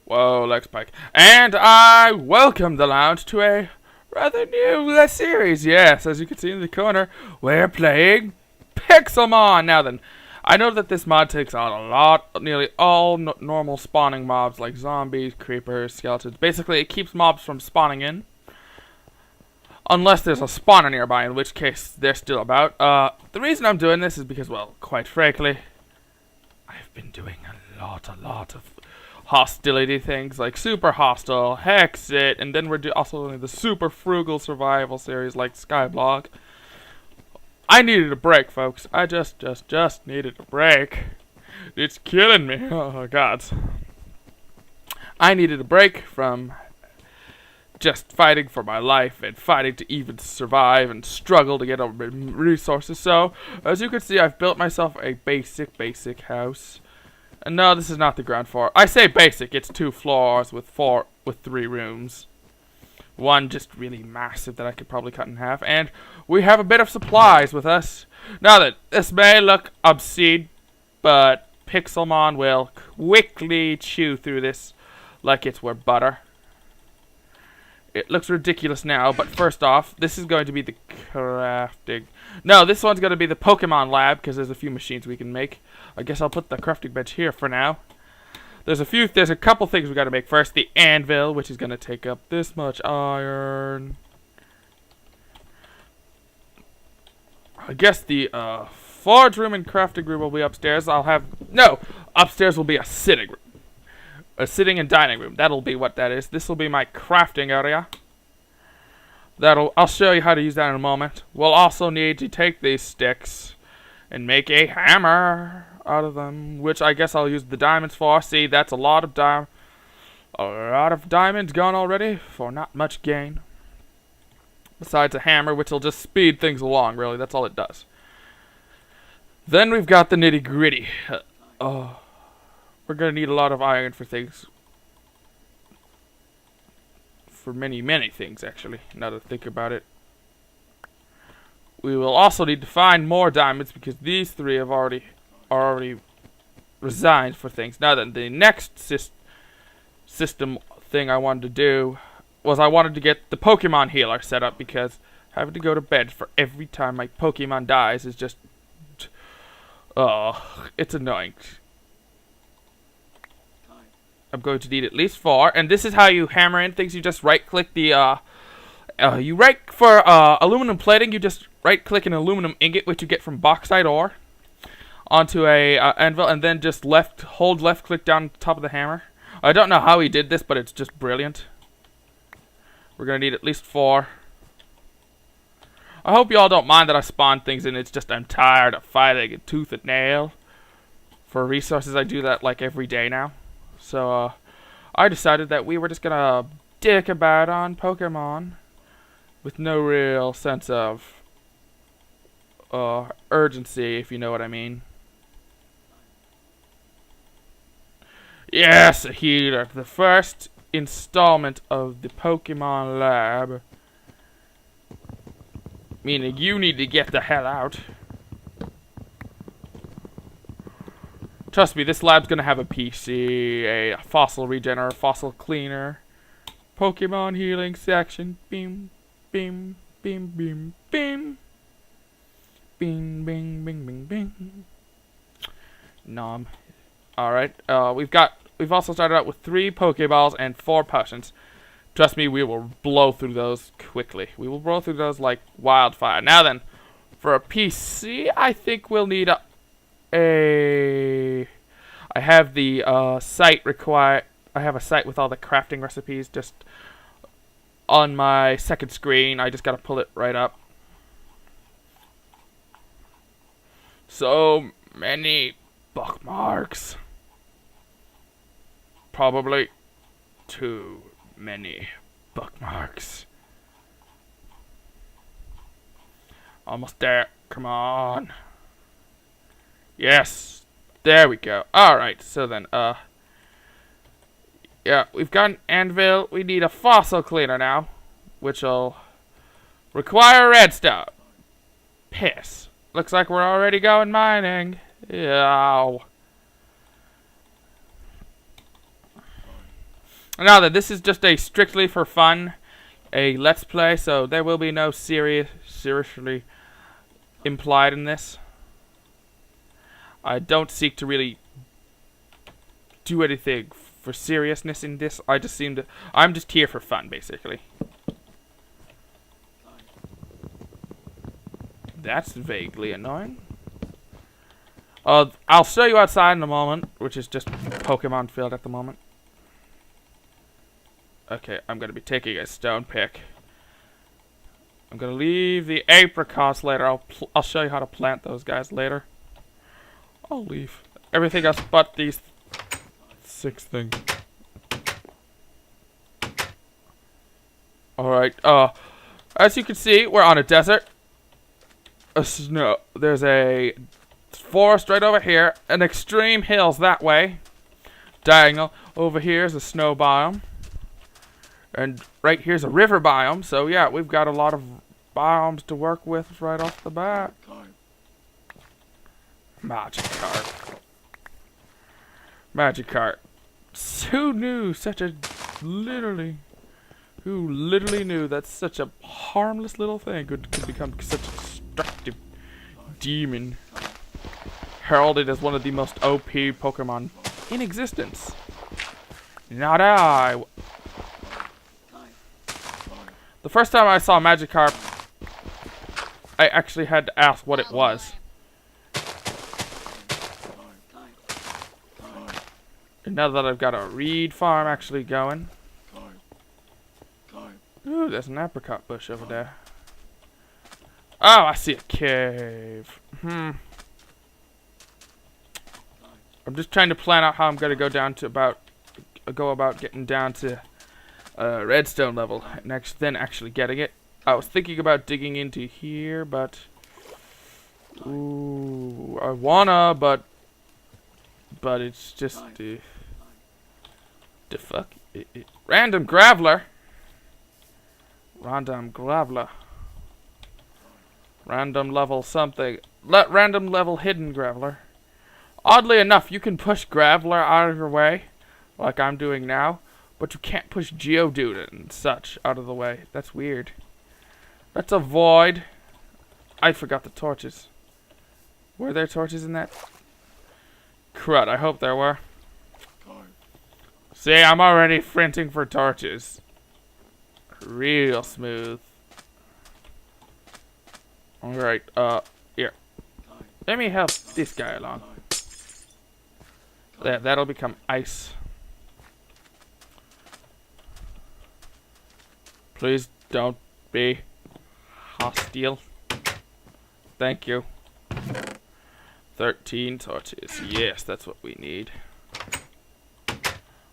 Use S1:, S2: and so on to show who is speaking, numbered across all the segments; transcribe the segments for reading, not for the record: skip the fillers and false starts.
S1: Whoa, Lex Pike. And I welcome the lounge to a rather new series. Yes, as you can see in the corner, we're playing Pixelmon. Now then, I know that this mod takes on nearly all normal spawning mobs like zombies, creepers, skeletons. Basically, it keeps mobs from spawning in. Unless there's a spawner nearby, in which case they're still about. The reason I'm doing this is because, well, quite frankly, I've been doing a lot of hostility things like Super Hostile, Hexit, and then we're also doing the Super Frugal Survival series like Skyblock. I needed a break, folks. I just needed a break. It's killing me. Oh, God. I needed a break from just fighting for my life and fighting to even survive and struggle to get resources. So, as you can see, I've built myself a basic house. And no, this is not the ground floor. I say basic, it's 2 floors with 3 rooms. One just really massive that I could probably cut in half. And we have a bit of supplies with us. Now that this may look obscene, but Pixelmon will quickly chew through this like it were butter. It looks ridiculous now, but first off, this is going to be the crafting. No, this one's going to be the Pokemon lab, because there's a few machines we can make. I guess I'll put the crafting bench here for now. There's a couple things we got to make. First, the anvil, which is going to take up this much iron. I guess the forge room and crafting room will be upstairs. Upstairs will be a sitting room. A sitting and dining room. That'll be what that is. This will be my crafting area. I'll show you how to use that in a moment. We'll also need to take these sticks and make a hammer out of them, which I guess I'll use the diamonds for. See, that's a lot of diamonds gone already for not much gain. Besides a hammer, which will just speed things along, really. That's all it does. Then we've got the nitty-gritty. We're going to need a lot of iron for things. For many things, actually, now that I think about it. We will also need to find more diamonds because these 3 are already resigned for things. Now then, the next system thing I wanted to do was I wanted to get the Pokemon healer set up because having to go to bed for every time my Pokemon dies is just... it's annoying. I'm going to need at least 4, and this is how you hammer in things. You just right-click the, for aluminum plating, you just right-click an aluminum ingot, which you get from bauxite ore, onto a anvil, and then just hold left-click down top of the hammer. I don't know how he did this, but it's just brilliant. We're going to need at least 4. I hope you all don't mind that I spawn things in. It's just I'm tired of fighting a tooth and nail for resources. I do that like every day now. So, I decided that we were just gonna dick about on Pokemon with no real sense of urgency, if you know what I mean. Yes, a healer. The first installment of the Pokemon lab. Meaning you need to get the hell out. Trust me, this lab's gonna have a PC, a fossil regener, fossil cleaner, Pokemon healing section, beam, beam, beam, beam, beam, bing, bing, bing, bing, bing. Nom. Alright, we've also started out with 3 Pokeballs and 4 potions. Trust me, we will blow through those quickly. We will blow through those like wildfire. Now then, for a PC, I think we'll need I have the site I have a site with all the crafting recipes just on my second screen. I just gotta pull it right up. So many bookmarks. Probably too many bookmarks. Almost there. Come on. Yes, there we go. Alright, so then, yeah, we've got an anvil. We need a fossil cleaner now, which will require redstone. Piss. Looks like we're already going mining. Yow. Now that this is just a strictly for fun, a let's play, so there will be no seriously implied in this. I don't seek to really do anything for seriousness in this. I'm just here for fun, basically. That's vaguely annoying. I'll show you outside in a moment, which is just Pokemon field at the moment. Okay, I'm gonna be taking a stone pick. I'm gonna leave the apricots later. I'll show you how to plant those guys later. I'll leave everything else but these 6 things. Alright, as you can see, we're on a desert. There's a forest right over here, and extreme hills that way. Diagonal. Over here is a snow biome. And right here's a river biome, so yeah, we've got a lot of biomes to work with right off the bat. Magikarp. Magikarp. Who knew who literally knew that such a harmless little thing could become such a destructive demon, heralded as one of the most OP Pokemon in existence. Not I. The first time I saw Magikarp, I actually had to ask what it was. And now that I've got a reed farm actually going. Ooh, there's an apricot bush over there. Oh, I see a cave. I'm just trying to plan out how I'm gonna go about getting down to redstone level, and then actually getting it. I was thinking about digging into here, but ooh, I wanna, but it's just the fuck. Random graveler. Random graveler. Random level something. Random level hidden graveler. Oddly enough, you can push graveler out of your way, like I'm doing now, but you can't push Geodude and such out of the way. That's weird. Let's avoid. I forgot the torches. Were there torches in that? Crud, I hope there were. See, I'm already printing for torches. Real smooth. Alright, here. Let me help this guy along. That'll become ice. Please don't be hostile. Thank you. 13 torches. Yes, that's what we need.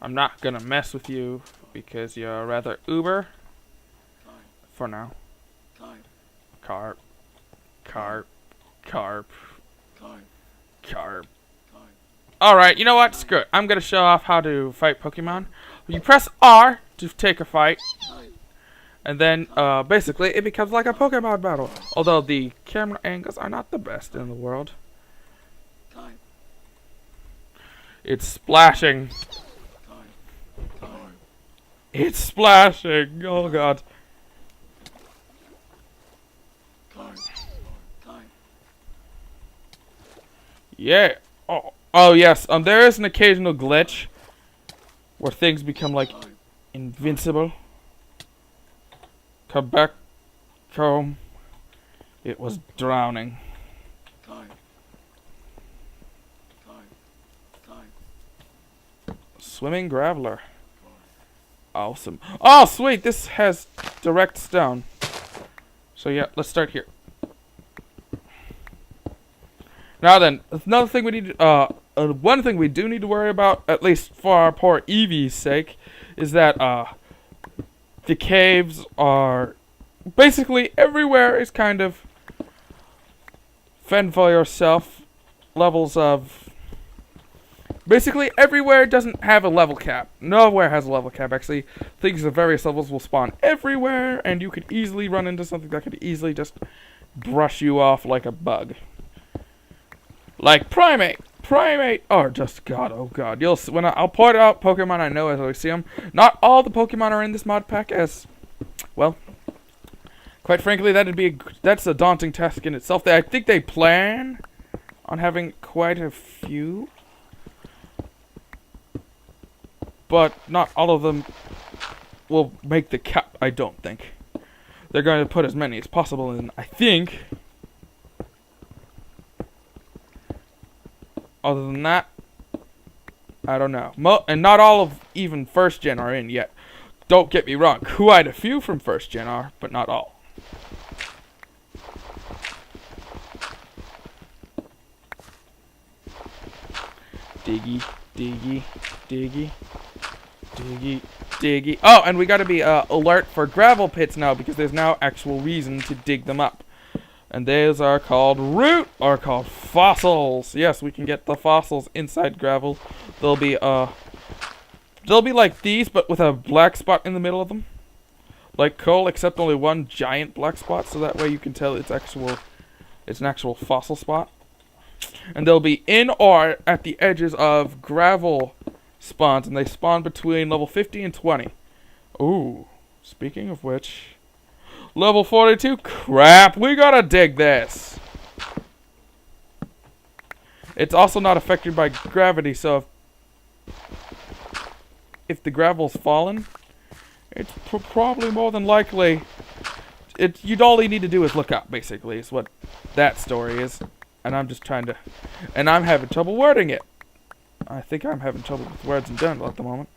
S1: I'm not gonna mess with you because you're rather uber. For now. Carp. Alright, you know what? Screw it. I'm gonna show off how to fight Pokemon. You press R to take a fight. And then, basically, it becomes like a Pokemon battle. Although the camera angles are not the best in the world. It's splashing. It's splashing. Oh god. Yeah. Oh yes. There is an occasional glitch where things become like invincible. Come back home. It was drowning. Swimming graveler. Awesome. Oh, sweet. This has direct stone. So yeah, let's start here. Now then, another thing we need. One thing we do need to worry about, at least for our poor Eevee's sake, is that the caves are basically everywhere is kind of fend for yourself levels of. Basically, everywhere doesn't have a level cap. Nowhere has a level cap, actually. Things of various levels will spawn everywhere, and you could easily run into something that could easily just brush you off like a bug. Like Primate! Primate, or just God, oh God. You'll when I'll point out Pokemon I know as I see them. Not all the Pokemon are in this mod pack, as well. Quite frankly, that's a daunting task in itself. I think they plan on having quite a few, but not all of them will make the cut. I don't think they're going to put as many as possible in. I think. Other than that, I don't know. And not all of even first gen are in yet. Don't get me wrong. Quite a few from first gen are, but not all. Diggy, diggy, diggy, diggy, diggy. Oh, and we gotta be alert for gravel pits now, because there's now actual reason to dig them up. And those are called called fossils. Yes, we can get the fossils inside gravel. They'll be like these, but with a black spot in the middle of them. Like coal, except only one giant black spot, so that way you can tell it's an actual fossil spot. And they'll be in or at the edges of gravel spawns, and they spawn between level 50 and 20. Ooh, speaking of which, level 42, crap, we gotta dig this. It's also not affected by gravity, so if the gravel's fallen, it's probably more than likely, all you need to do is look up, basically, is what that story is. And I'm just trying to, and I'm having trouble wording it. I think I'm having trouble with words in general at the moment.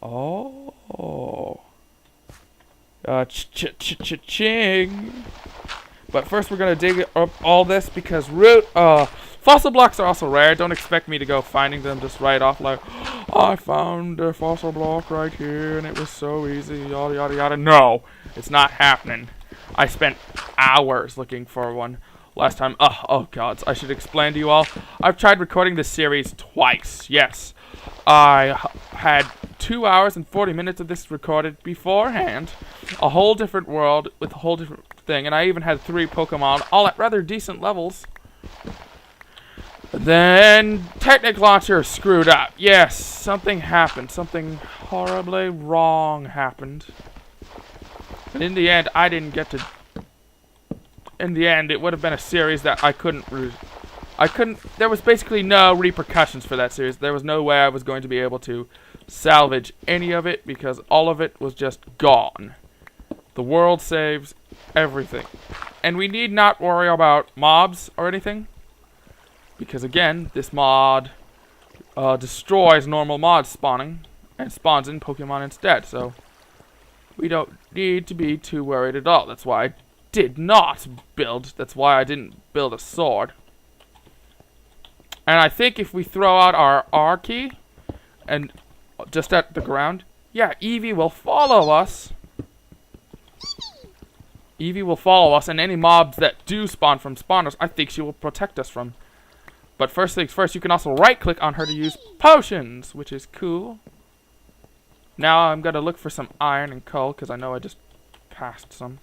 S1: Oh. Ching. But first we're gonna dig up all this because fossil blocks are also rare. Don't expect me to go finding them just right off like, I found a fossil block right here and it was so easy, yada yada yada. No, it's not happening. I spent hours looking for one last time. Oh gods, I should explain to you all. I've tried recording this series twice. Yes, I had 2 hours and 40 minutes of this recorded beforehand. A whole different world with a whole different thing, and I even had 3 Pokemon, all at rather decent levels. Then Technic Launcher screwed up. Yes, something happened. Something horribly wrong happened. And in the end, I didn't get to. In the end, it would have been a series that I couldn't. There was basically no repercussions for that series. There was no way I was going to be able to salvage any of it because all of it was just gone. The world saves everything, and we need not worry about mobs or anything. Because again, this mod destroys normal mod spawning and spawns in Pokemon instead, so we don't need to be too worried at all. That's why I did not build. That's why I didn't build a sword. And I think if we throw out our R key and just at the ground, yeah, Eevee will follow us. Eevee will follow us, and any mobs that do spawn from spawners, I think she will protect us from. But first things first, you can also right-click on her to use potions, which is cool. Now I'm going to look for some iron and coal, because I know I just passed some.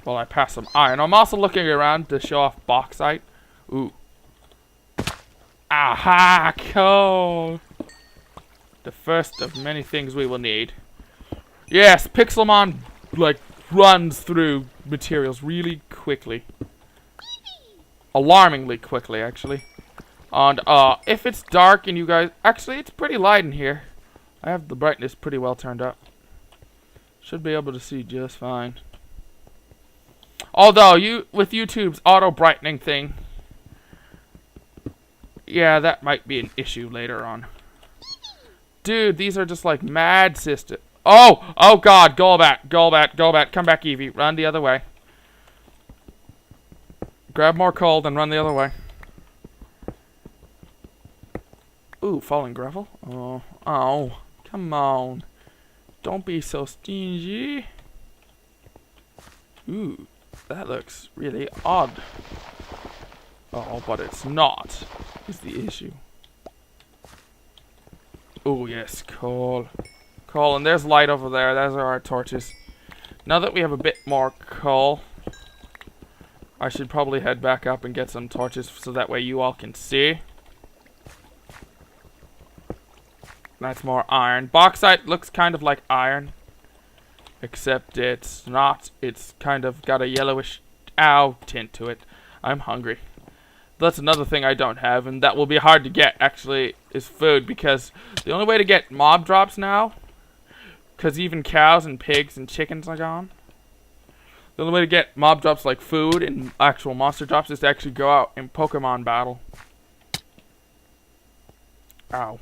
S1: Well, I passed some iron. I'm also looking around to show off bauxite. Ooh. Aha! Coal! The first of many things we will need. Yes, Pixelmon, like, runs through materials really quickly. Alarmingly quickly, actually. And if it's dark and you guys, actually it's pretty light in here. I have the brightness pretty well turned up. Should be able to see just fine. Although with YouTube's auto brightening thing, yeah, that might be an issue later on. Dude, these are just like mad systems. Oh god, Golbat, come back, Eevee, run the other way. Grab more coal, then run the other way. Ooh, falling gravel. Oh, come on. Don't be so stingy. Ooh, that looks really odd. Oh, but it's not, is the issue. Oh, yes, coal. Coal, and there's light over there. Those are our torches. Now that we have a bit more coal, I should probably head back up and get some torches so that way you all can see. That's more iron. Bauxite looks kind of like iron, except it's not. It's kind of got a yellowish tint to it. I'm hungry. That's another thing I don't have, and that will be hard to get, actually, is food, because the only way to get mob drops now, because even cows and pigs and chickens are gone, the only way to get mob drops like food and actual monster drops is to actually go out and Pokemon battle. Ow.